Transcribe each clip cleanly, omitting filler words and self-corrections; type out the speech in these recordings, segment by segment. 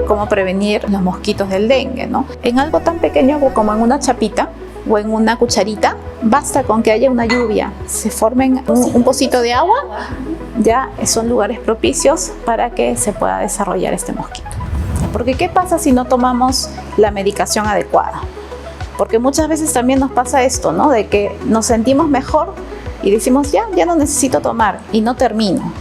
cómo prevenir los mosquitos del dengue, ¿no? En algo tan pequeño como en una chapita o en una cucharita, basta con que haya una lluvia, se formen un pocito de agua, ya son lugares propicios para que se pueda desarrollar este mosquito. Porque ¿qué pasa si no tomamos la medicación adecuada? Porque muchas veces también nos pasa esto, ¿no? De que nos sentimos mejor y decimos, ya no necesito tomar y no termino.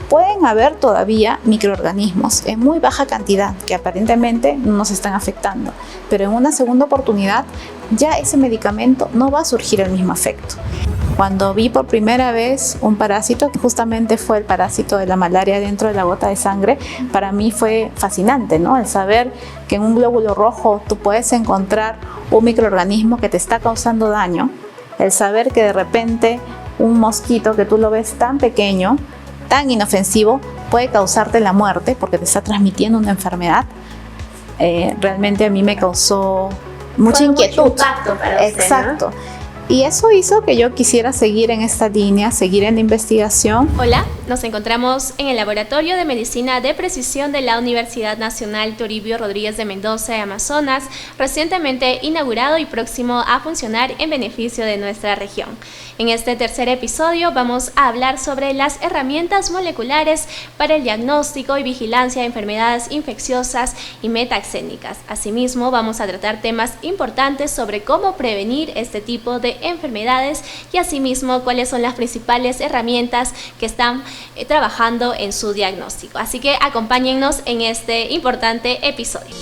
Pueden haber todavía microorganismos en muy baja cantidad que aparentemente no nos están afectando, pero en una segunda oportunidad ya ese medicamento no va a surgir el mismo efecto. Cuando vi por primera vez un parásito, que justamente fue el parásito de la malaria dentro de la gota de sangre, para mí fue fascinante, ¿no? El saber que en un glóbulo rojo tú puedes encontrar un microorganismo que te está causando daño, el saber que de repente un mosquito que tú lo ves tan pequeño, tan inofensivo, puede causarte la muerte porque te está transmitiendo una enfermedad, realmente a mí me causó mucha inquietud. Mucho impacto para usted, exacto, ¿no? Y eso hizo que yo quisiera seguir en esta línea, seguir en la investigación. Hola, nos encontramos en el Laboratorio de Medicina de Precisión de la Universidad Nacional Toribio Rodríguez de Mendoza de Amazonas, recientemente inaugurado y próximo a funcionar en beneficio de nuestra región. En este tercer episodio vamos a hablar sobre las herramientas moleculares para el diagnóstico y vigilancia de enfermedades infecciosas y metaxénicas. Asimismo, vamos a tratar temas importantes sobre cómo prevenir este tipo de enfermedades y asimismo cuáles son las principales herramientas que están trabajando en su diagnóstico. Así que acompáñennos en este importante episodio.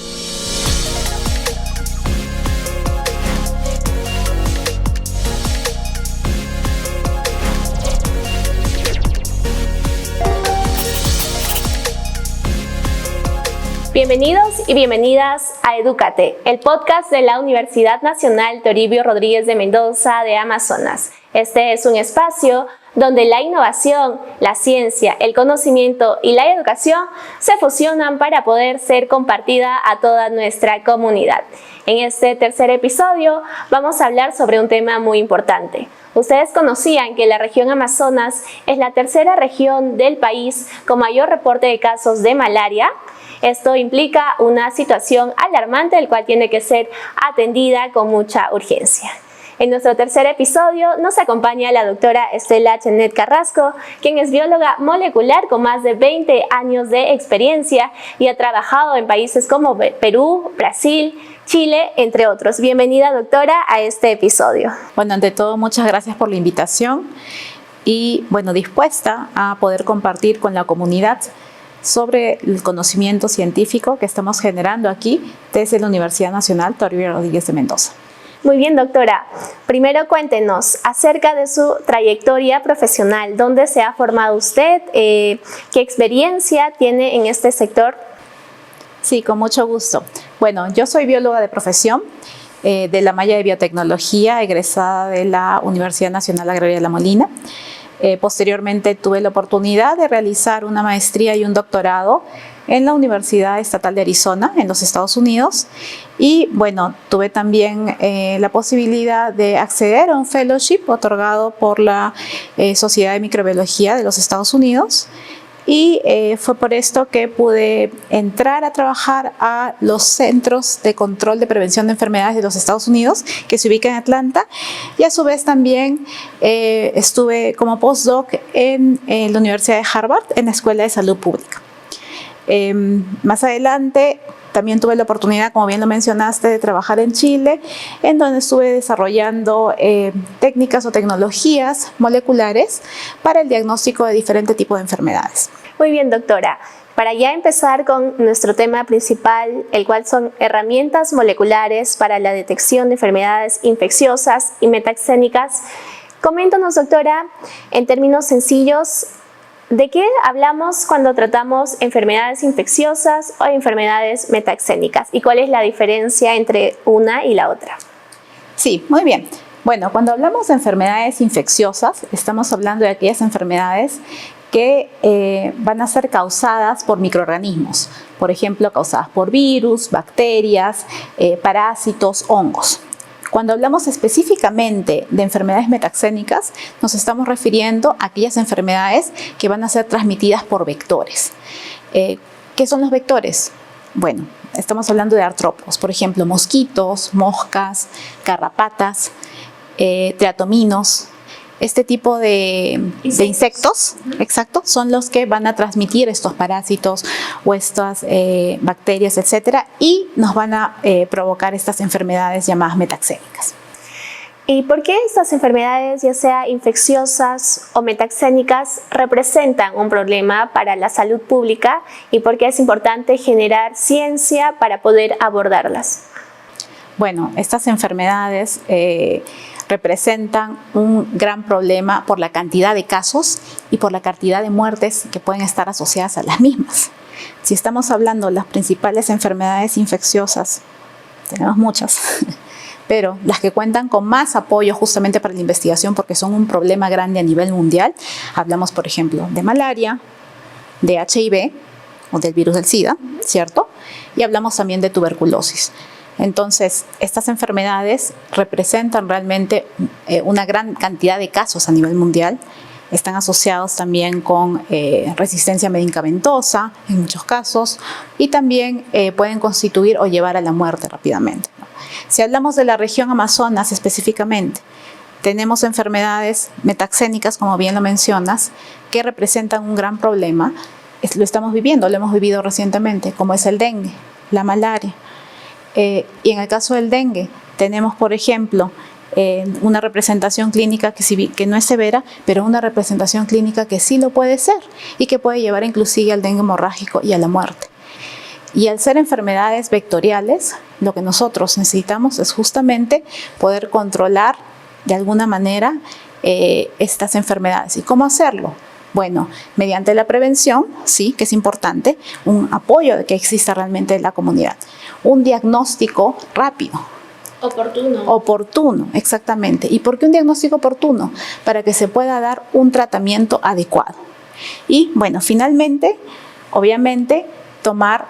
Bienvenidos y bienvenidas a Edúcate, el podcast de la Universidad Nacional Toribio Rodríguez de Mendoza de Amazonas. Este es un espacio donde la innovación, la ciencia, el conocimiento y la educación se fusionan para poder ser compartida a toda nuestra comunidad. En este tercer episodio vamos a hablar sobre un tema muy importante. ¿Ustedes conocían que la región Amazonas es la tercera región del país con mayor reporte de casos de malaria? Esto implica una situación alarmante, el cual tiene que ser atendida con mucha urgencia. En nuestro tercer episodio nos acompaña la doctora Estela Chenet Carrasco, quien es bióloga molecular con más de 20 años de experiencia y ha trabajado en países como Perú, Brasil, Chile, entre otros. Bienvenida, doctora, a este episodio. Bueno, ante todo, muchas gracias por la invitación y, dispuesta a poder compartir con la comunidad sobre el conocimiento científico que estamos generando aquí desde la Universidad Nacional Toribio Rodríguez de Mendoza. Muy bien, doctora. Primero cuéntenos acerca de su trayectoria profesional. ¿Dónde se ha formado usted? ¿Qué experiencia tiene en este sector? Sí, con mucho gusto. Bueno, yo soy bióloga de profesión, de la malla de biotecnología, egresada de la Universidad Nacional Agraria de La Molina. Posteriormente tuve la oportunidad de realizar una maestría y un doctorado en la Universidad Estatal de Arizona, en los Estados Unidos. Y tuve también la posibilidad de acceder a un fellowship otorgado por la Sociedad de Microbiología de los Estados Unidos. Y fue por esto que pude entrar a trabajar a los Centros de Control de Prevención de Enfermedades de los Estados Unidos, que se ubica en Atlanta, y a su vez también estuve como postdoc en la Universidad de Harvard, en la Escuela de Salud Pública. Más adelante también tuve la oportunidad, como bien lo mencionaste, de trabajar en Chile, en donde estuve desarrollando técnicas o tecnologías moleculares para el diagnóstico de diferentes tipos de enfermedades. Muy bien, doctora. Para ya empezar con nuestro tema principal, el cual son herramientas moleculares para la detección de enfermedades infecciosas y metaxénicas, coméntanos, doctora, en términos sencillos, ¿de qué hablamos cuando tratamos enfermedades infecciosas o enfermedades metaxénicas? ¿Y cuál es la diferencia entre una y la otra? Sí, muy bien. Bueno, cuando hablamos de enfermedades infecciosas, estamos hablando de aquellas enfermedades que van a ser causadas por microorganismos, por ejemplo, causadas por virus, bacterias, parásitos, hongos. Cuando hablamos específicamente de enfermedades metaxénicas, nos estamos refiriendo a aquellas enfermedades que van a ser transmitidas por vectores. ¿Qué son los vectores? Bueno, estamos hablando de artrópodos, por ejemplo, mosquitos, moscas, garrapatas, triatominos. Este tipo de insectos, exacto, son los que van a transmitir estos parásitos o estas bacterias, etcétera, y nos van a provocar estas enfermedades llamadas metaxénicas. ¿Y por qué estas enfermedades, ya sea infecciosas o metaxénicas, representan un problema para la salud pública y por qué es importante generar ciencia para poder abordarlas? Bueno, estas enfermedades representan un gran problema por la cantidad de casos y por la cantidad de muertes que pueden estar asociadas a las mismas. Si estamos hablando de las principales enfermedades infecciosas, tenemos muchas, pero las que cuentan con más apoyo justamente para la investigación porque son un problema grande a nivel mundial, hablamos por ejemplo de malaria, de HIV o del virus del SIDA, ¿cierto? Y hablamos también de tuberculosis. Entonces, estas enfermedades representan realmente una gran cantidad de casos a nivel mundial. Están asociados también con resistencia medicamentosa en muchos casos y también pueden constituir o llevar a la muerte rápidamente, ¿no? Si hablamos de la región Amazonas específicamente, tenemos enfermedades metaxénicas, como bien lo mencionas, que representan un gran problema. Lo estamos viviendo, lo hemos vivido recientemente, como es el dengue, la malaria. Y en el caso del dengue, tenemos, por ejemplo, una representación clínica que no es severa, pero una representación clínica que sí lo puede ser y que puede llevar inclusive al dengue hemorrágico y a la muerte. Y al ser enfermedades vectoriales, lo que nosotros necesitamos es justamente poder controlar de alguna manera estas enfermedades. ¿Y cómo hacerlo? Bueno, mediante la prevención, sí, que es importante, un apoyo de que exista realmente en la comunidad, un diagnóstico rápido. Oportuno, exactamente. ¿Y por qué un diagnóstico oportuno? Para que se pueda dar un tratamiento adecuado. Y bueno, finalmente, obviamente, tomar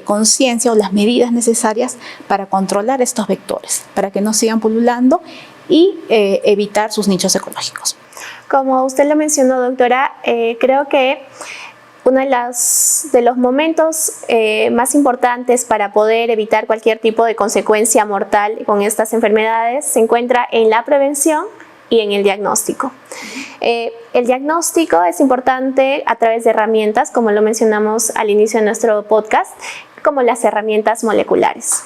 conciencia o las medidas necesarias para controlar estos vectores, para que no sigan pululando y evitar sus nichos ecológicos. Como usted lo mencionó, doctora, creo que uno de los momentos más importantes para poder evitar cualquier tipo de consecuencia mortal con estas enfermedades se encuentra en la prevención y en el diagnóstico. El diagnóstico es importante a través de herramientas, como lo mencionamos al inicio de nuestro podcast, como las herramientas moleculares.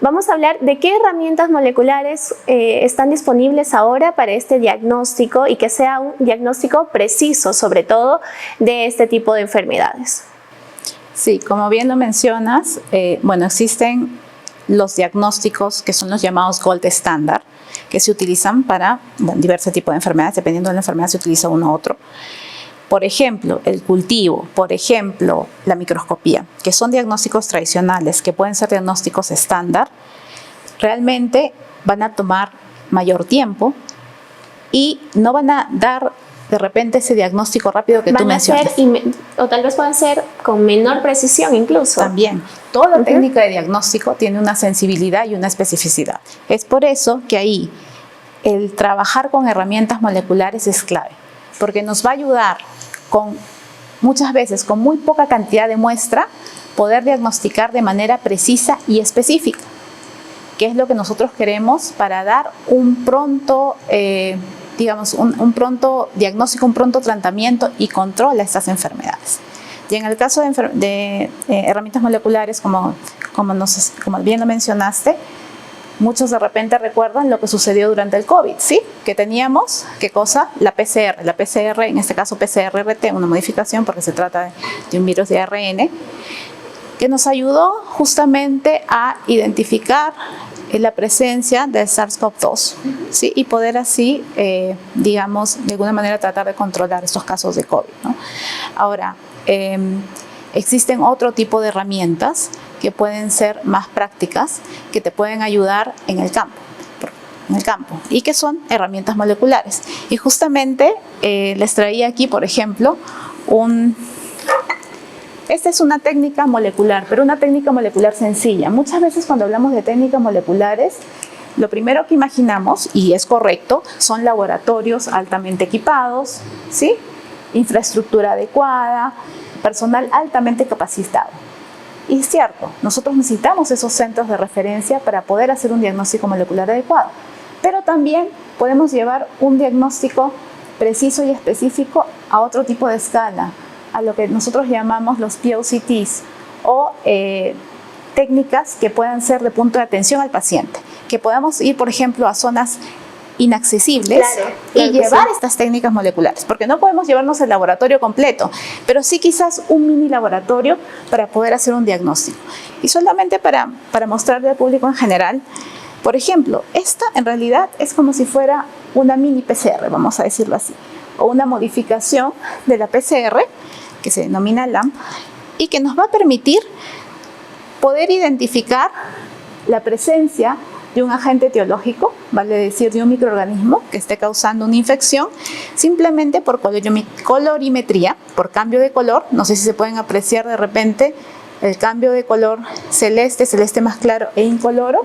Vamos a hablar de qué herramientas moleculares están disponibles ahora para este diagnóstico y que sea un diagnóstico preciso, sobre todo, de este tipo de enfermedades. Sí, como bien lo mencionas, bueno, existen los diagnósticos que son los llamados gold standard, que se utilizan para diversos tipos de enfermedades, dependiendo de la enfermedad se utiliza uno u otro. Por ejemplo, el cultivo, por ejemplo, la microscopía, que son diagnósticos tradicionales, que pueden ser diagnósticos estándar, realmente van a tomar mayor tiempo y no van a dar de repente ese diagnóstico rápido que tú mencionas. O tal vez puedan ser con menor precisión incluso. También, toda técnica de diagnóstico tiene una sensibilidad y una especificidad. Es por eso que ahí el trabajar con herramientas moleculares es clave, porque nos va a ayudar muchas veces con muy poca cantidad de muestra poder diagnosticar de manera precisa y específica, que es lo que nosotros queremos para dar un pronto, un pronto diagnóstico, un pronto tratamiento y control a estas enfermedades. Y en el caso de herramientas moleculares, como bien lo mencionaste, muchos de repente recuerdan lo que sucedió durante el COVID, ¿sí? Que teníamos, ¿qué cosa? La PCR. La PCR, en este caso PCR-RT, una modificación porque se trata de un virus de ARN, que nos ayudó justamente a identificar la presencia del SARS-CoV-2, ¿sí? Y poder así, digamos, de alguna manera tratar de controlar estos casos de COVID, ¿no? Ahora, existen otro tipo de herramientas que pueden ser más prácticas, que te pueden ayudar en el campo, y que son herramientas moleculares. Y justamente les traía aquí, por ejemplo, esta es una técnica molecular, pero una técnica molecular sencilla. Muchas veces cuando hablamos de técnicas moleculares, lo primero que imaginamos, y es correcto, son laboratorios altamente equipados, ¿sí? Infraestructura adecuada, personal altamente capacitado. Y es cierto, nosotros necesitamos esos centros de referencia para poder hacer un diagnóstico molecular adecuado, pero también podemos llevar un diagnóstico preciso y específico a otro tipo de escala, a lo que nosotros llamamos los POCTs o técnicas que puedan ser de punto de atención al paciente, que podamos ir, por ejemplo, a zonas inaccesibles y llevar estas técnicas moleculares, porque no podemos llevarnos el laboratorio completo, pero sí quizás un mini laboratorio para poder hacer un diagnóstico. Y solamente para mostrarle al público en general, por ejemplo, esta en realidad es como si fuera una mini PCR, vamos a decirlo así, o una modificación de la PCR, que se denomina LAMP, y que nos va a permitir poder identificar la presencia de un agente etiológico, vale decir de un microorganismo que esté causando una infección, simplemente por colorimetría, por cambio de color. No sé si se pueden apreciar de repente el cambio de color celeste, celeste más claro e incoloro,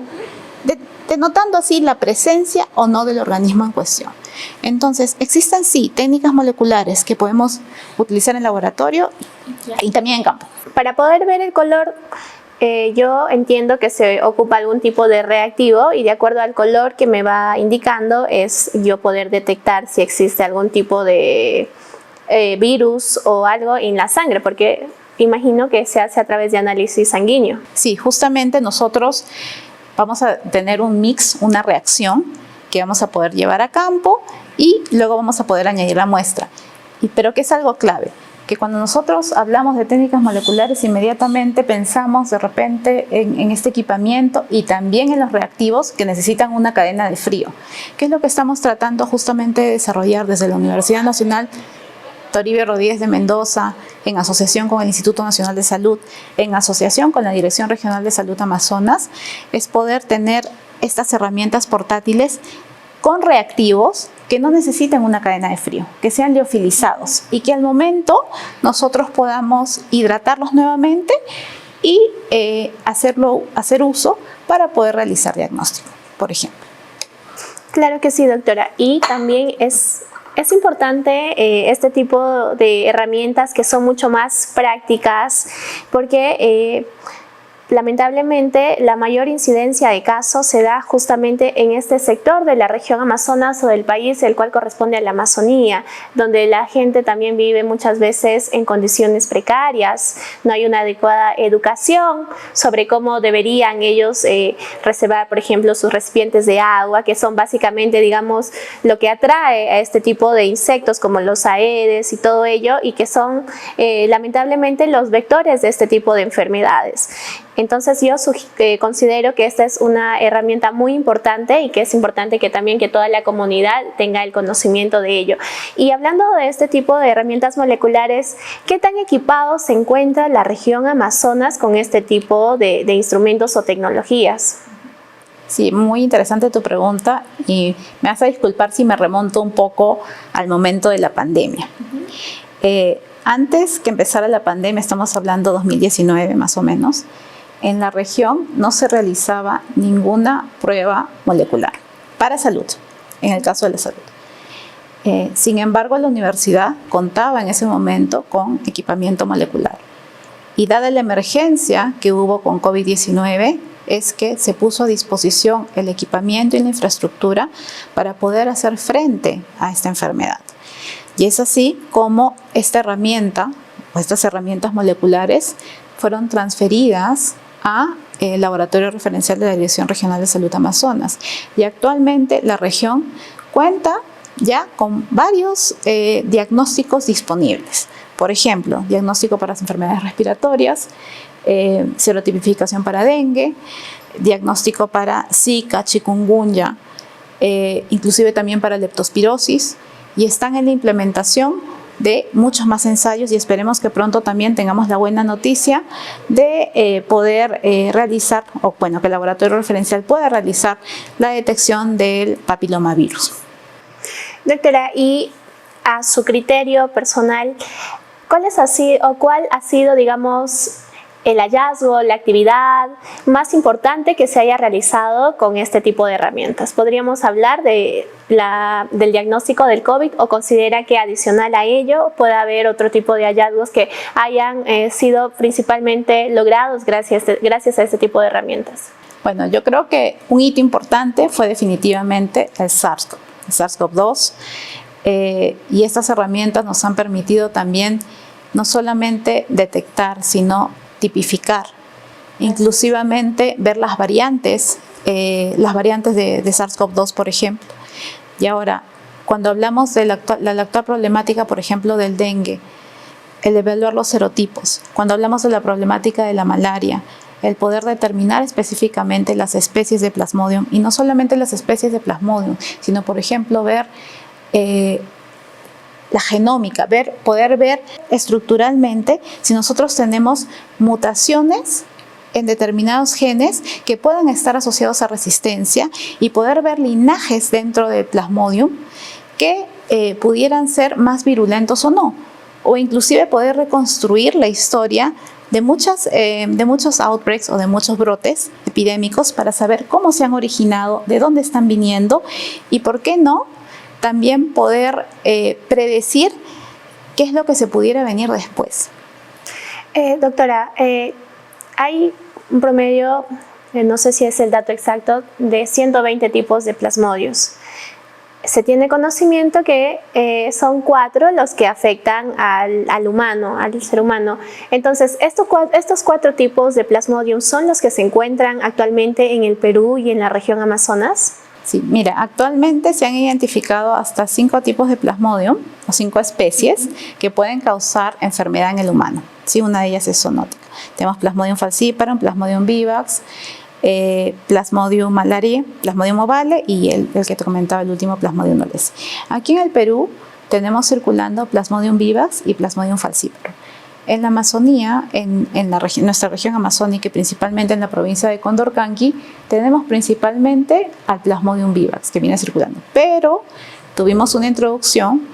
denotando así la presencia o no del organismo en cuestión. Entonces, existen sí técnicas moleculares que podemos utilizar en laboratorio y también en campo. Para poder ver el color, yo entiendo que se ocupa algún tipo de reactivo y de acuerdo al color que me va indicando es yo poder detectar si existe algún tipo de virus o algo en la sangre, porque imagino que se hace a través de análisis sanguíneo. Sí, justamente nosotros vamos a tener un mix, una reacción que vamos a poder llevar a campo y luego vamos a poder añadir la muestra. Pero que es algo clave, que cuando nosotros hablamos de técnicas moleculares inmediatamente pensamos de repente en este equipamiento y también en los reactivos que necesitan una cadena de frío, que es lo que estamos tratando justamente de desarrollar desde la Universidad Nacional Toribio Rodríguez de Mendoza, en asociación con el Instituto Nacional de Salud, en asociación con la Dirección Regional de Salud Amazonas, es poder tener estas herramientas portátiles con reactivos que no necesiten una cadena de frío, que sean liofilizados y que al momento nosotros podamos hidratarlos nuevamente y hacer uso para poder realizar diagnóstico, por ejemplo. Claro que sí, doctora. Y también es importante este tipo de herramientas que son mucho más prácticas porque lamentablemente la mayor incidencia de casos se da justamente en este sector de la región Amazonas o del país, el cual corresponde a la Amazonía, donde la gente también vive muchas veces en condiciones precarias, no hay una adecuada educación sobre cómo deberían ellos reservar, por ejemplo, sus recipientes de agua, que son básicamente, digamos, lo que atrae a este tipo de insectos como los aedes y todo ello, y que son lamentablemente los vectores de este tipo de enfermedades. Entonces yo considero que esta es una herramienta muy importante y que es importante que también que toda la comunidad tenga el conocimiento de ello. Y hablando de este tipo de herramientas moleculares, ¿qué tan equipado se encuentra la región Amazonas con este tipo de instrumentos o tecnologías? Sí, muy interesante tu pregunta y me vas a disculpar si me remonto un poco al momento de la pandemia. Antes que empezara la pandemia, estamos hablando 2019 más o menos, en la región no se realizaba ninguna prueba molecular para salud, en el caso de la salud. Sin embargo, la universidad contaba en ese momento con equipamiento molecular. Y dada la emergencia que hubo con COVID-19, es que se puso a disposición el equipamiento y la infraestructura para poder hacer frente a esta enfermedad. Y es así como esta herramienta o estas herramientas moleculares fueron transferidas al Laboratorio Referencial de la Dirección Regional de Salud Amazonas. Y actualmente la región cuenta ya con varios diagnósticos disponibles. Por ejemplo, diagnóstico para las enfermedades respiratorias, serotipificación para dengue, diagnóstico para Zika, chikungunya, inclusive también para leptospirosis, y están en la implementación de muchos más ensayos y esperemos que pronto también tengamos la buena noticia de poder realizar, o bueno, que el laboratorio referencial pueda realizar la detección del papilomavirus. Doctora, y a su criterio personal, ¿cuál ha sido, digamos, el hallazgo, la actividad más importante que se haya realizado con este tipo de herramientas? ¿Podríamos hablar del diagnóstico del COVID o considera que adicional a ello puede haber otro tipo de hallazgos que hayan sido principalmente logrados gracias a este tipo de herramientas? Bueno, yo creo que un hito importante fue definitivamente el SARS-CoV-2 y estas herramientas nos han permitido también no solamente detectar, sino tipificar, inclusivamente ver las variantes de SARS-CoV-2, por ejemplo. Y ahora, cuando hablamos de la actual problemática, por ejemplo, del dengue, el evaluar los serotipos, cuando hablamos de la problemática de la malaria, el poder determinar específicamente las especies de Plasmodium, y no solamente las especies de Plasmodium, sino, por ejemplo, ver la genómica, poder ver estructuralmente si nosotros tenemos mutaciones en determinados genes que puedan estar asociados a resistencia y poder ver linajes dentro del Plasmodium que pudieran ser más virulentos o no, o inclusive poder reconstruir la historia de muchos outbreaks o de muchos brotes epidémicos para saber cómo se han originado, de dónde están viniendo y, ¿por qué no?, también poder predecir qué es lo que se pudiera venir después. Doctora, hay un promedio, no sé si es el dato exacto, de 120 tipos de plasmodios. Se tiene conocimiento que son 4 los que afectan al humano, al ser humano. Entonces, estos 4 tipos de Plasmodium son los que se encuentran actualmente en el Perú y en la región Amazonas. Sí, mira, actualmente se han identificado hasta 5 tipos de Plasmodium o 5 especies que pueden causar enfermedad en el humano. Sí, una de ellas es zoonótica. Tenemos Plasmodium falciparum, Plasmodium vivax, Plasmodium malariae, Plasmodium ovale y el que te comentaba, el último, Plasmodium knowlesi. Aquí en el Perú tenemos circulando Plasmodium vivax y Plasmodium falciparum. En la Amazonía, en nuestra región amazónica y principalmente en la provincia de Condorcanqui, tenemos principalmente al Plasmodium vivax que viene circulando, pero tuvimos una introducción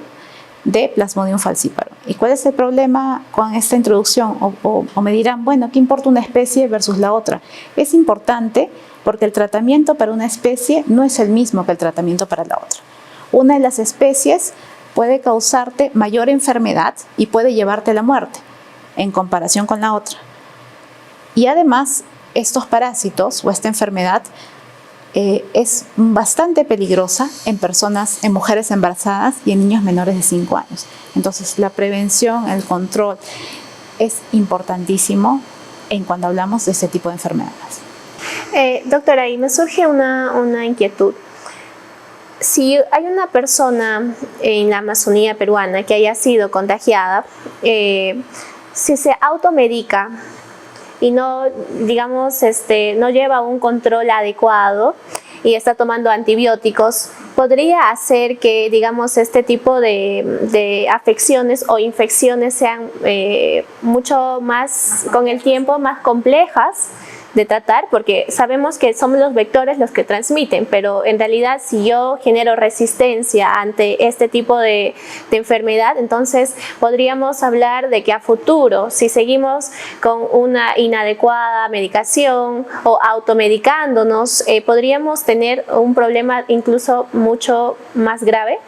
de Plasmodium falciparum. ¿Y cuál es el problema con esta introducción? O me dirán, bueno, ¿qué importa una especie versus la otra? Es importante porque el tratamiento para una especie no es el mismo que el tratamiento para la otra. Una de las especies puede causarte mayor enfermedad y puede llevarte a la muerte en comparación con la otra. Y además, estos parásitos o esta enfermedad es bastante peligrosa en mujeres embarazadas y en niños menores de 5 años. Entonces, la prevención, el control es importantísimo cuando hablamos de este tipo de enfermedades. Doctora, y me surge una inquietud. Si hay una persona en la Amazonía peruana que haya sido contagiada, si se automedica y no, digamos, no lleva un control adecuado y está tomando antibióticos, podría hacer que, digamos, este tipo de afecciones o infecciones sean mucho más, con el tiempo, más complejas de tratar, porque sabemos que somos los vectores los que transmiten, pero en realidad si yo genero resistencia ante este tipo de enfermedad, entonces podríamos hablar de que a futuro, si seguimos con una inadecuada medicación o automedicándonos, podríamos tener un problema incluso mucho más grave.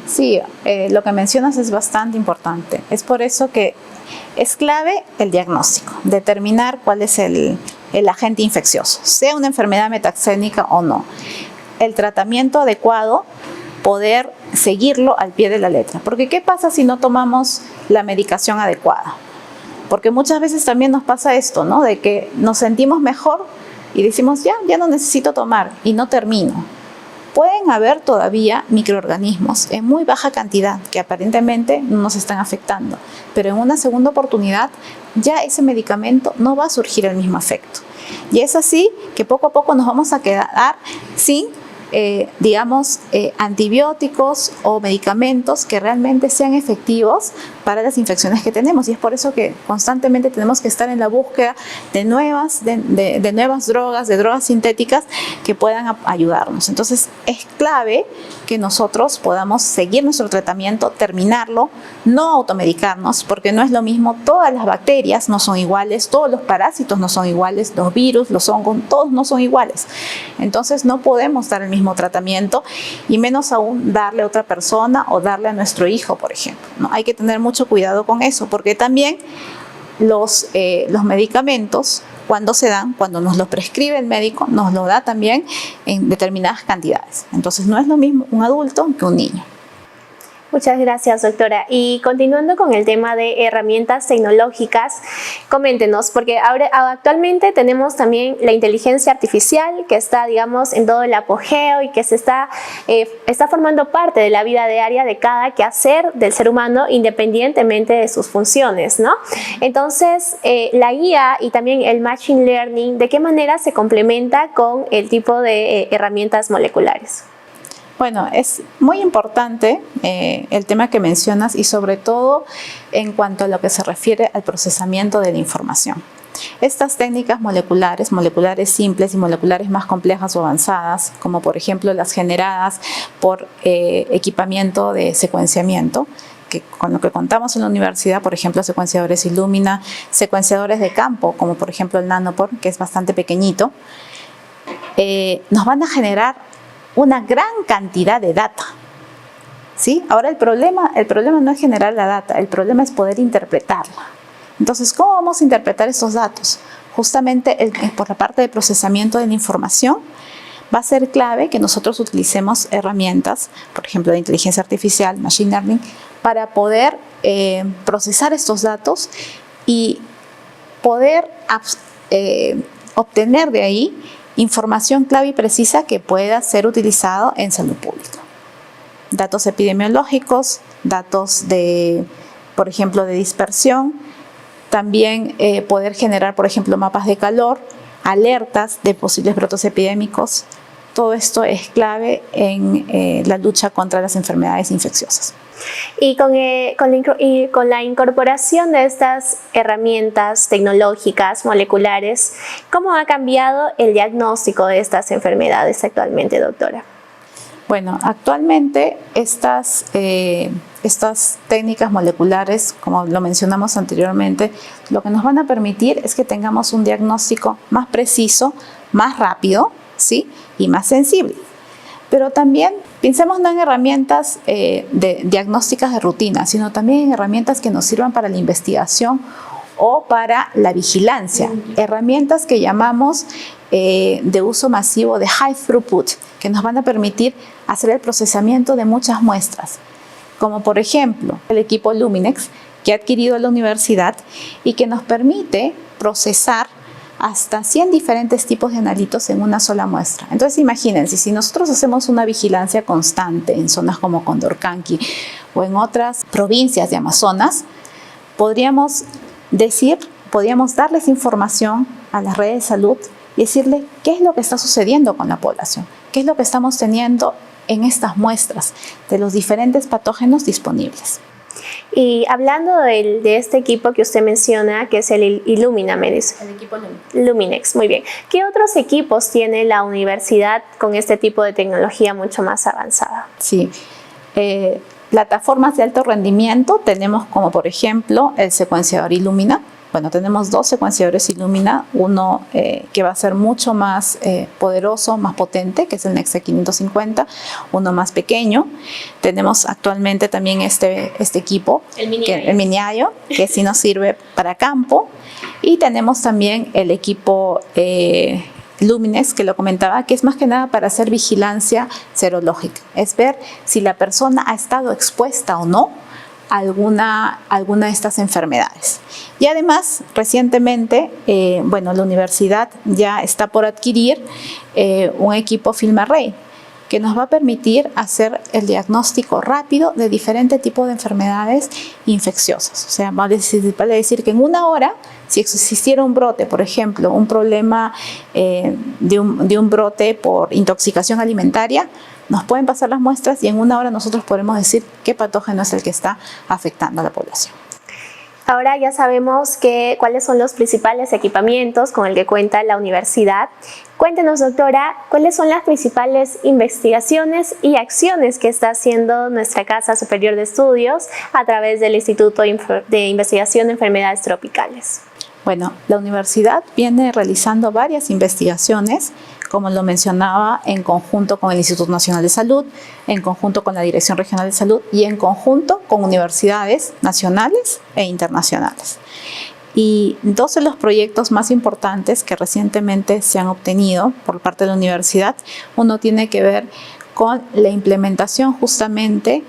Sí, lo que mencionas es bastante importante. Es por eso que es clave el diagnóstico, determinar cuál es el agente infeccioso, sea una enfermedad metaxénica o no. El tratamiento adecuado, poder seguirlo al pie de la letra. Porque ¿qué pasa si no tomamos la medicación adecuada? Porque muchas veces también nos pasa esto, ¿no? De que nos sentimos mejor y decimos, ya no necesito tomar y no termino. Pueden haber todavía microorganismos en muy baja cantidad que aparentemente no nos están afectando, pero en una segunda oportunidad ya ese medicamento no va a surgir el mismo efecto. Y es así que poco a poco nos vamos a quedar sin antibióticos o medicamentos que realmente sean efectivos para las infecciones que tenemos. Y es por eso que constantemente tenemos que estar en la búsqueda de nuevas drogas, de drogas sintéticas que puedan ayudarnos. Entonces es clave que nosotros podamos seguir nuestro tratamiento, terminarlo, no automedicarnos, porque no es lo mismo, todas las bacterias no son iguales, todos los parásitos no son iguales, los virus, los hongos, todos no son iguales. Entonces no podemos dar el mismo tratamiento y menos aún darle a otra persona o darle a nuestro hijo, por ejemplo, ¿no? Hay que tener mucho cuidado con eso, porque también los medicamentos, cuando nos los prescribe el médico, nos lo da también en determinadas cantidades. Entonces no es lo mismo un adulto que un niño. Muchas gracias, doctora. Y continuando con el tema de herramientas tecnológicas, coméntenos, porque ahora actualmente tenemos también la inteligencia artificial que está, digamos, en todo el apogeo y que está formando parte de la vida diaria de cada quehacer del ser humano independientemente de sus funciones, ¿no? Entonces, la IA y también el Machine Learning, ¿de qué manera se complementa con el tipo de herramientas moleculares? Bueno, es muy importante el tema que mencionas y sobre todo en cuanto a lo que se refiere al procesamiento de la información. Estas técnicas moleculares simples y moleculares más complejas o avanzadas, como por ejemplo las generadas por equipamiento de secuenciamiento, que con lo que contamos en la universidad, por ejemplo, secuenciadores Illumina, secuenciadores de campo, como por ejemplo el Nanopore, que es bastante pequeñito, nos van a generar una gran cantidad de data, ¿sí? Ahora el problema no es generar la data, el problema es poder interpretarla. Entonces, ¿cómo vamos a interpretar estos datos? Justamente por la parte de procesamiento de la información, va a ser clave que nosotros utilicemos herramientas, por ejemplo, de inteligencia artificial, machine learning, para poder procesar estos datos y poder obtener de ahí información clave y precisa que pueda ser utilizado en salud pública. Datos epidemiológicos, datos por ejemplo, de dispersión, también poder generar, por ejemplo, mapas de calor, alertas de posibles brotes epidémicos. Todo esto es clave en la lucha contra las enfermedades infecciosas. Y con la incorporación de estas herramientas tecnológicas, moleculares, ¿cómo ha cambiado el diagnóstico de estas enfermedades actualmente, doctora? Bueno, actualmente estas técnicas moleculares, como lo mencionamos anteriormente, lo que nos van a permitir es que tengamos un diagnóstico más preciso, más rápido, ¿sí? Y más sensible. Pero también pensemos no en herramientas diagnósticas de rutina, sino también en herramientas que nos sirvan para la investigación o para la vigilancia. Herramientas que llamamos de uso masivo de high throughput, que nos van a permitir hacer el procesamiento de muchas muestras, como por ejemplo el equipo Luminex que ha adquirido la universidad y que nos permite procesar hasta 100 diferentes tipos de analitos en una sola muestra. Entonces imagínense, si nosotros hacemos una vigilancia constante en zonas como Condorcanqui o en otras provincias de Amazonas, podríamos darles información a las redes de salud y decirle qué es lo que está sucediendo con la población, qué es lo que estamos teniendo en estas muestras de los diferentes patógenos disponibles. Y hablando de este equipo que usted menciona, que es el Illumina, me dice. El equipo Luminex, muy bien. ¿Qué otros equipos tiene la universidad con este tipo de tecnología mucho más avanzada? Sí, plataformas de alto rendimiento tenemos como por ejemplo el secuenciador Illumina. Bueno, tenemos dos secuenciadores Illumina, uno que va a ser mucho más poderoso, más potente, que es el Nexa 550, uno más pequeño. Tenemos actualmente también este equipo, el Miniayo, que sí nos sirve para campo. Y tenemos también el equipo Lumines, que lo comentaba, que es más que nada para hacer vigilancia serológica, es ver si la persona ha estado expuesta o no a alguna de estas enfermedades. Y además, recientemente, la universidad ya está por adquirir un equipo FilmArray, que nos va a permitir hacer el diagnóstico rápido de diferentes tipos de enfermedades infecciosas. O sea, vale decir que en una hora, si existiera un brote, por ejemplo, un problema de un brote por intoxicación alimentaria, nos pueden pasar las muestras y en una hora nosotros podremos decir qué patógeno es el que está afectando a la población. Ahora ya sabemos cuáles son los principales equipamientos con el que cuenta la universidad. Cuéntenos, doctora, ¿cuáles son las principales investigaciones y acciones que está haciendo nuestra Casa Superior de Estudios a través del Instituto de Investigación de Enfermedades Tropicales? Bueno, la universidad viene realizando varias investigaciones, como lo mencionaba, en conjunto con el Instituto Nacional de Salud, en conjunto con la Dirección Regional de Salud y en conjunto con universidades nacionales e internacionales. Y dos de los proyectos más importantes que recientemente se han obtenido por parte de la universidad, uno tiene que ver con la implementación justamente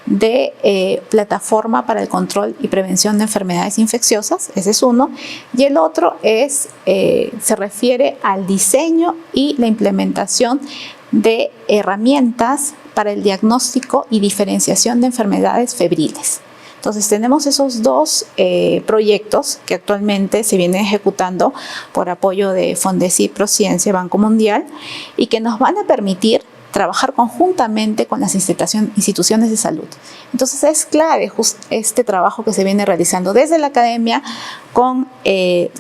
de plataforma para el control y prevención de enfermedades infecciosas, ese es uno, y el otro se refiere al diseño y la implementación de herramientas para el diagnóstico y diferenciación de enfermedades febriles. Entonces tenemos esos dos proyectos que actualmente se vienen ejecutando por apoyo de Fondesit, Prociencia, Banco Mundial, y que nos van a permitir trabajar conjuntamente con las instituciones de salud. Entonces es clave este trabajo que se viene realizando desde la academia con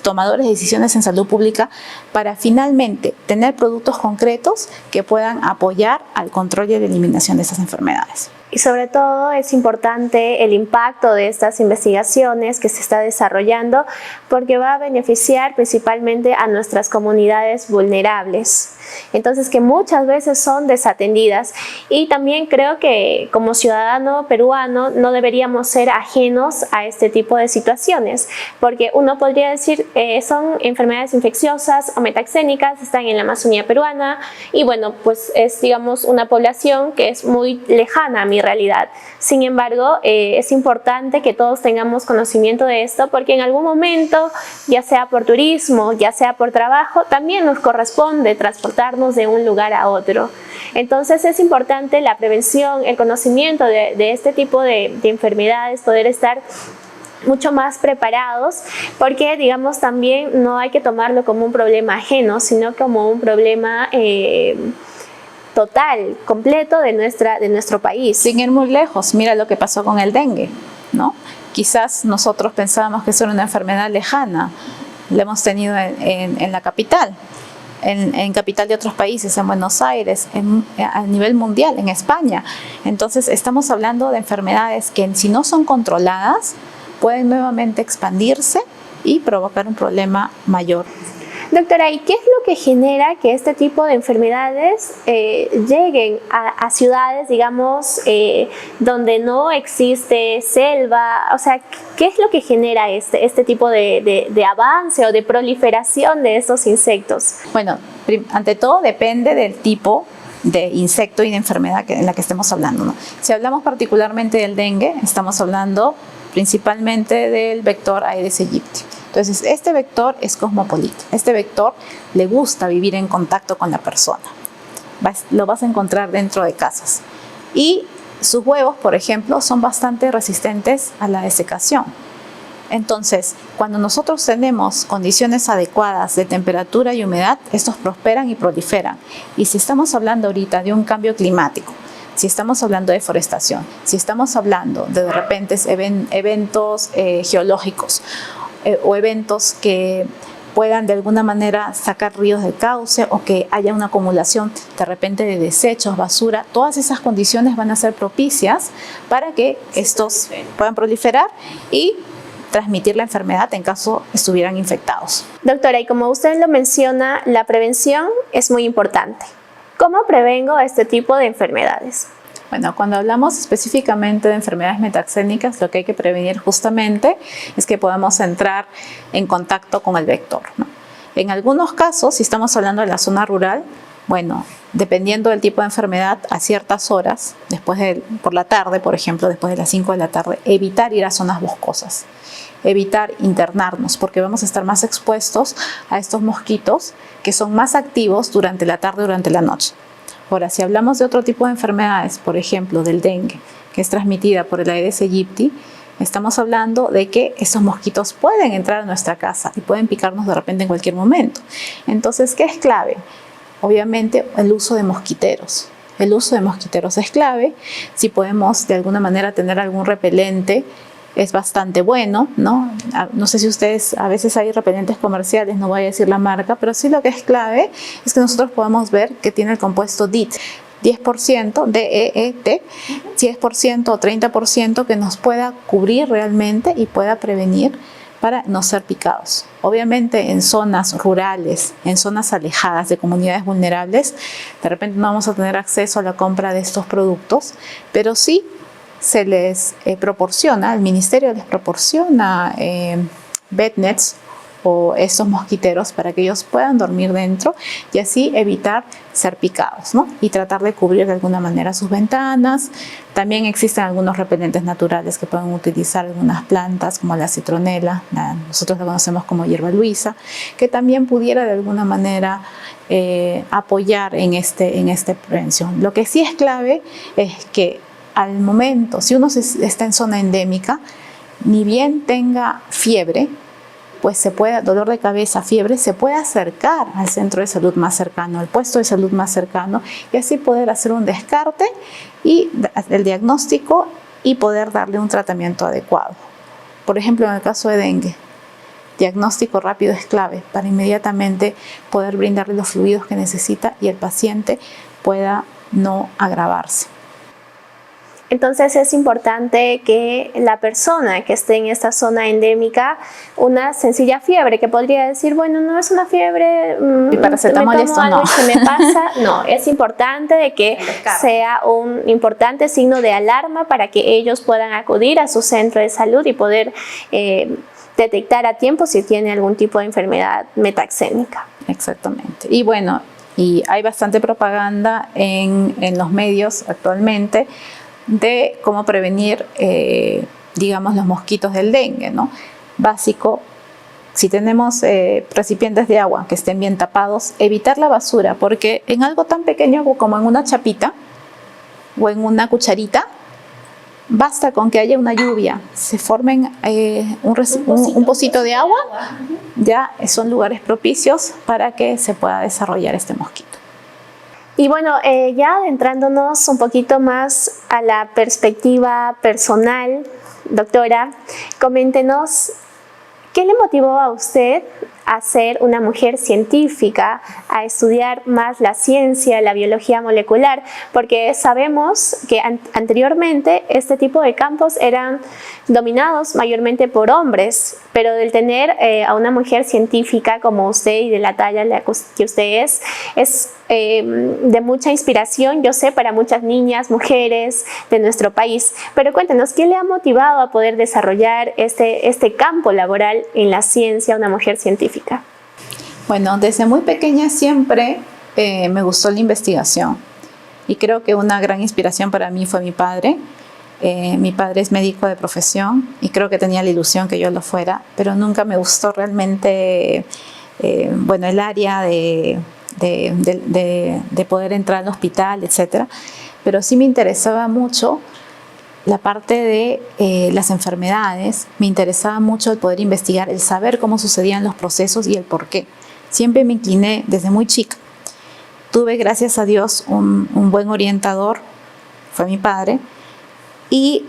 tomadores de decisiones en salud pública para finalmente tener productos concretos que puedan apoyar al control y a la eliminación de estas enfermedades. Y sobre todo es importante el impacto de estas investigaciones que se está desarrollando porque va a beneficiar principalmente a nuestras comunidades vulnerables. Entonces, que muchas veces son desatendidas, y también creo que como ciudadano peruano no deberíamos ser ajenos a este tipo de situaciones, porque uno podría decir son enfermedades infecciosas o metaxénicas, están en la Amazonía peruana y bueno, pues es digamos una población que es muy lejana a mi realidad. Sin embargo, es importante que todos tengamos conocimiento de esto porque en algún momento, ya sea por turismo, ya sea por trabajo, también nos corresponde transportarnos de un lugar a otro. Entonces es importante la prevención, el conocimiento de este tipo de enfermedades, poder estar mucho más preparados, porque digamos también no hay que tomarlo como un problema ajeno, sino como un problema total, completo de nuestro país. Sin ir muy lejos, mira lo que pasó con el dengue, ¿no? Quizás nosotros pensábamos que eso era una enfermedad lejana, la hemos tenido en la capital. En capital de otros países, en Buenos Aires, a nivel mundial, en España. Entonces estamos hablando de enfermedades que si no son controladas pueden nuevamente expandirse y provocar un problema mayor. Doctora, ¿y qué es lo que genera que este tipo de enfermedades lleguen a ciudades, digamos, donde no existe selva? O sea, ¿qué es lo que genera este tipo de avance o de proliferación de estos insectos? Bueno, ante todo depende del tipo de insecto y de enfermedad en la que estemos hablando, ¿no? Si hablamos particularmente del dengue, estamos hablando principalmente del vector Aedes aegypti. Entonces, este vector es cosmopolita. Este vector le gusta vivir en contacto con la persona. Lo vas a encontrar dentro de casas. Y sus huevos, por ejemplo, son bastante resistentes a la desecación. Entonces, cuando nosotros tenemos condiciones adecuadas de temperatura y humedad, estos prosperan y proliferan. Y si estamos hablando ahorita de un cambio climático, si estamos hablando de deforestación, si estamos hablando de repente eventos geológicos, o eventos que puedan de alguna manera sacar ríos del cauce o que haya una acumulación de repente de desechos, basura, todas esas condiciones van a ser propicias para que estos puedan proliferar y transmitir la enfermedad en caso estuvieran infectados. Doctora, y como usted lo menciona, la prevención es muy importante. ¿Cómo prevengo este tipo de enfermedades? Bueno, cuando hablamos específicamente de enfermedades metaxénicas, lo que hay que prevenir justamente es que podamos entrar en contacto con el vector, ¿no? En algunos casos, si estamos hablando de la zona rural, bueno, dependiendo del tipo de enfermedad, a ciertas horas, por la tarde, por ejemplo, después de las 5 de la tarde, evitar ir a zonas boscosas, evitar internarnos, porque vamos a estar más expuestos a estos mosquitos que son más activos durante la tarde, durante la noche. Ahora, si hablamos de otro tipo de enfermedades, por ejemplo, del dengue, que es transmitida por el Aedes aegypti, estamos hablando de que esos mosquitos pueden entrar a nuestra casa y pueden picarnos de repente en cualquier momento. Entonces, ¿qué es clave? Obviamente, el uso de mosquiteros. El uso de mosquiteros es clave. Si podemos de alguna manera tener algún repelente, es bastante bueno, ¿no? No sé si ustedes, a veces hay repelentes comerciales, no voy a decir la marca, pero sí lo que es clave es que nosotros podamos ver que tiene el compuesto DEET, 10%, DEET, 10% o 30% que nos pueda cubrir realmente y pueda prevenir para no ser picados. Obviamente en zonas rurales, en zonas alejadas de comunidades vulnerables, de repente no vamos a tener acceso a la compra de estos productos, pero sí se les proporciona, el ministerio les proporciona bednets o estos mosquiteros para que ellos puedan dormir dentro y así evitar ser picados, ¿no? Y tratar de cubrir de alguna manera sus ventanas. También existen algunos repelentes naturales que pueden utilizar algunas plantas como la citronela, nosotros la conocemos como hierba luisa, que también pudiera de alguna manera apoyar en esta prevención. Lo que sí es clave es que al momento, si uno está en zona endémica, ni bien tenga fiebre, pues dolor de cabeza, fiebre, se puede acercar al centro de salud más cercano, al puesto de salud más cercano y así poder hacer un descarte y el diagnóstico y poder darle un tratamiento adecuado. Por ejemplo, en el caso de dengue, diagnóstico rápido es clave para inmediatamente poder brindarle los fluidos que necesita y el paciente pueda no agravarse. Entonces es importante que la persona que esté en esta zona endémica, una sencilla fiebre, que podría decir, bueno, no es una fiebre, y paracetamol esto no. Y se me pasa. No, es importante de que sea un importante signo de alarma para que ellos puedan acudir a su centro de salud y poder detectar a tiempo si tiene algún tipo de enfermedad metaxémica. Exactamente. Y bueno, y hay bastante propaganda en los medios actualmente de cómo prevenir, digamos, los mosquitos del dengue, ¿no? Básico, si tenemos recipientes de agua que estén bien tapados, evitar la basura, porque en algo tan pequeño como en una chapita o en una cucharita, basta con que haya una lluvia, se formen un pocito de agua, ya son lugares propicios para que se pueda desarrollar este mosquito. Y bueno, ya adentrándonos un poquito más a la perspectiva personal, doctora, coméntenos, ¿qué le motivó a usted a ser una mujer científica, a estudiar más la ciencia, la biología molecular? Porque sabemos que anteriormente este tipo de campos eran dominados mayormente por hombres, pero del tener a una mujer científica como usted y de la talla que usted es de mucha inspiración, yo sé, para muchas niñas, mujeres de nuestro país. Pero cuéntenos, ¿qué le ha motivado a poder desarrollar este campo laboral en la ciencia, una mujer científica? Bueno, desde muy pequeña siempre me gustó la investigación y creo que una gran inspiración para mí fue mi padre. Mi padre es médico de profesión y creo que tenía la ilusión que yo lo fuera, pero nunca me gustó realmente el área de poder entrar al hospital, etcétera. Pero sí me interesaba mucho la parte de las enfermedades, me interesaba mucho el poder investigar, el saber cómo sucedían los procesos y el por qué. Siempre me incliné desde muy chica. Tuve, gracias a Dios, un buen orientador, fue mi padre, y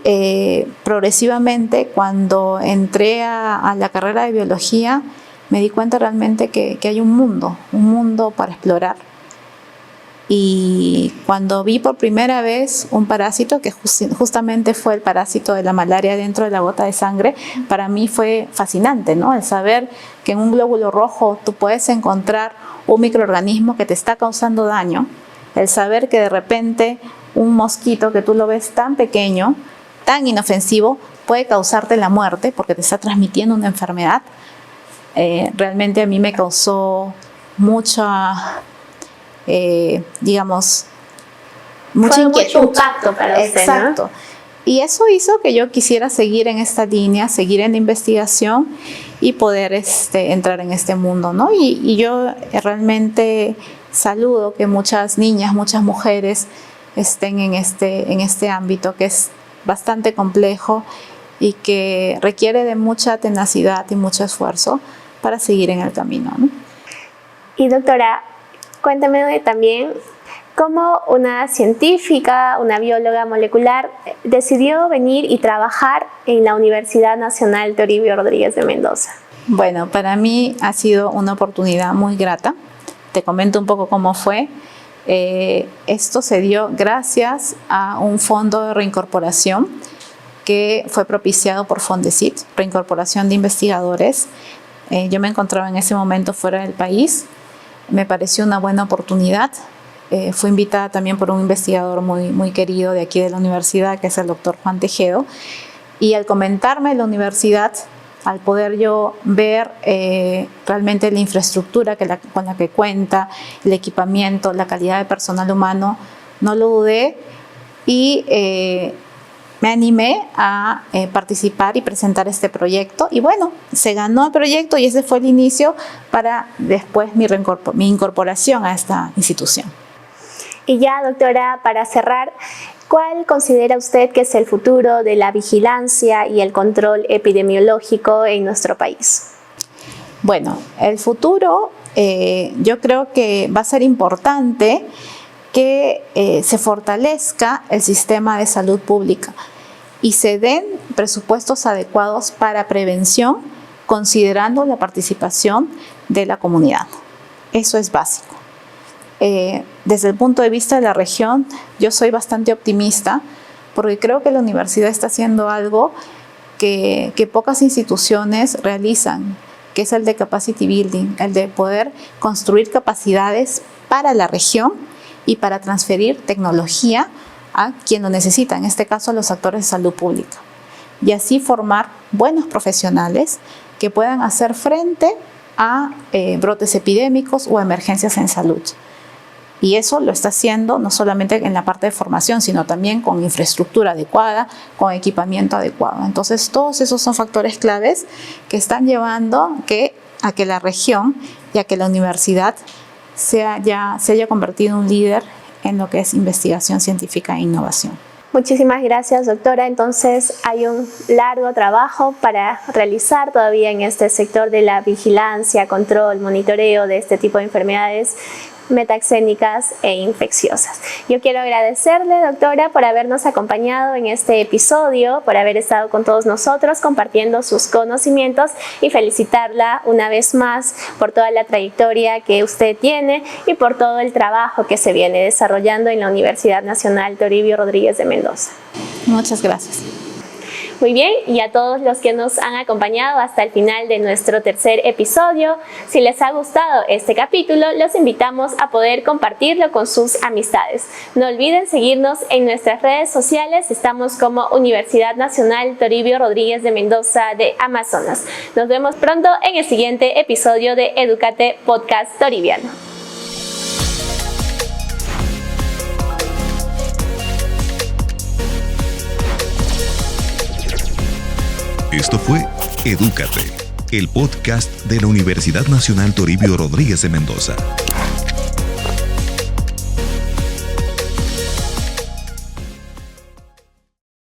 progresivamente cuando entré a la carrera de biología me di cuenta realmente que hay un mundo para explorar. Y cuando vi por primera vez un parásito, que justamente fue el parásito de la malaria dentro de la gota de sangre, para mí fue fascinante, ¿no? El saber que en un glóbulo rojo tú puedes encontrar un microorganismo que te está causando daño, el saber que de repente un mosquito que tú lo ves tan pequeño, tan inofensivo, puede causarte la muerte porque te está transmitiendo una enfermedad, realmente a mí me causó mucha... mucha inquietud. Mucho impacto para usted, exacto, ¿no? Y eso hizo que yo quisiera seguir en esta línea, seguir en la investigación y poder entrar en este mundo, ¿no? Y yo realmente saludo que muchas niñas, muchas mujeres estén en este ámbito que es bastante complejo y que requiere de mucha tenacidad y mucho esfuerzo para seguir en el camino, ¿no? Y doctora, cuéntame también cómo una científica, una bióloga molecular, decidió venir y trabajar en la Universidad Nacional Toribio Rodríguez de Mendoza. Bueno, para mí ha sido una oportunidad muy grata. Te comento un poco cómo fue. Esto se dio gracias a un fondo de reincorporación que fue propiciado por Fondesit, reincorporación de investigadores. Yo me encontraba en ese momento fuera del país. Me pareció una buena oportunidad. Fui invitada también por un investigador muy querido de aquí de la universidad, que es el doctor Juan Tejedo. Y al comentarme la universidad, al poder yo ver realmente la infraestructura con la que cuenta, el equipamiento, la calidad de personal humano, no lo dudé y me animé a participar y presentar este proyecto. Y bueno, se ganó el proyecto y ese fue el inicio para después mi incorporación a esta institución. Y ya, doctora, para cerrar, ¿cuál considera usted que es el futuro de la vigilancia y el control epidemiológico en nuestro país? Bueno, el futuro yo creo que va a ser importante que se fortalezca el sistema de salud pública y se den presupuestos adecuados para prevención, considerando la participación de la comunidad. Eso es básico. Desde el punto de vista de la región, yo soy bastante optimista porque creo que la universidad está haciendo algo que pocas instituciones realizan, que es el de capacity building, el de poder construir capacidades para la región y para transferir tecnología a quien lo necesita, en este caso a los actores de salud pública, y así formar buenos profesionales que puedan hacer frente a brotes epidémicos o emergencias en salud. Y eso lo está haciendo no solamente en la parte de formación, sino también con infraestructura adecuada, con equipamiento adecuado. Entonces, todos esos son factores claves que están llevando a que la región y a que la universidad se haya convertido en un líder en lo que es investigación científica e innovación. Muchísimas gracias, doctora. Entonces, hay un largo trabajo para realizar todavía en este sector de la vigilancia, control, monitoreo de este tipo de enfermedades metaxénicas e infecciosas. Yo quiero agradecerle, doctora, por habernos acompañado en este episodio, por haber estado con todos nosotros compartiendo sus conocimientos y felicitarla una vez más por toda la trayectoria que usted tiene y por todo el trabajo que se viene desarrollando en la Universidad Nacional Toribio Rodríguez de Mendoza. Muchas gracias. Muy bien, y a todos los que nos han acompañado hasta el final de nuestro tercer episodio, si les ha gustado este capítulo, los invitamos a poder compartirlo con sus amistades. No olviden seguirnos en nuestras redes sociales, estamos como Universidad Nacional Toribio Rodríguez de Mendoza de Amazonas. Nos vemos pronto en el siguiente episodio de Edúcate Podcast Toribiano. Esto fue Edúcate, el podcast de la Universidad Nacional Toribio Rodríguez de Mendoza.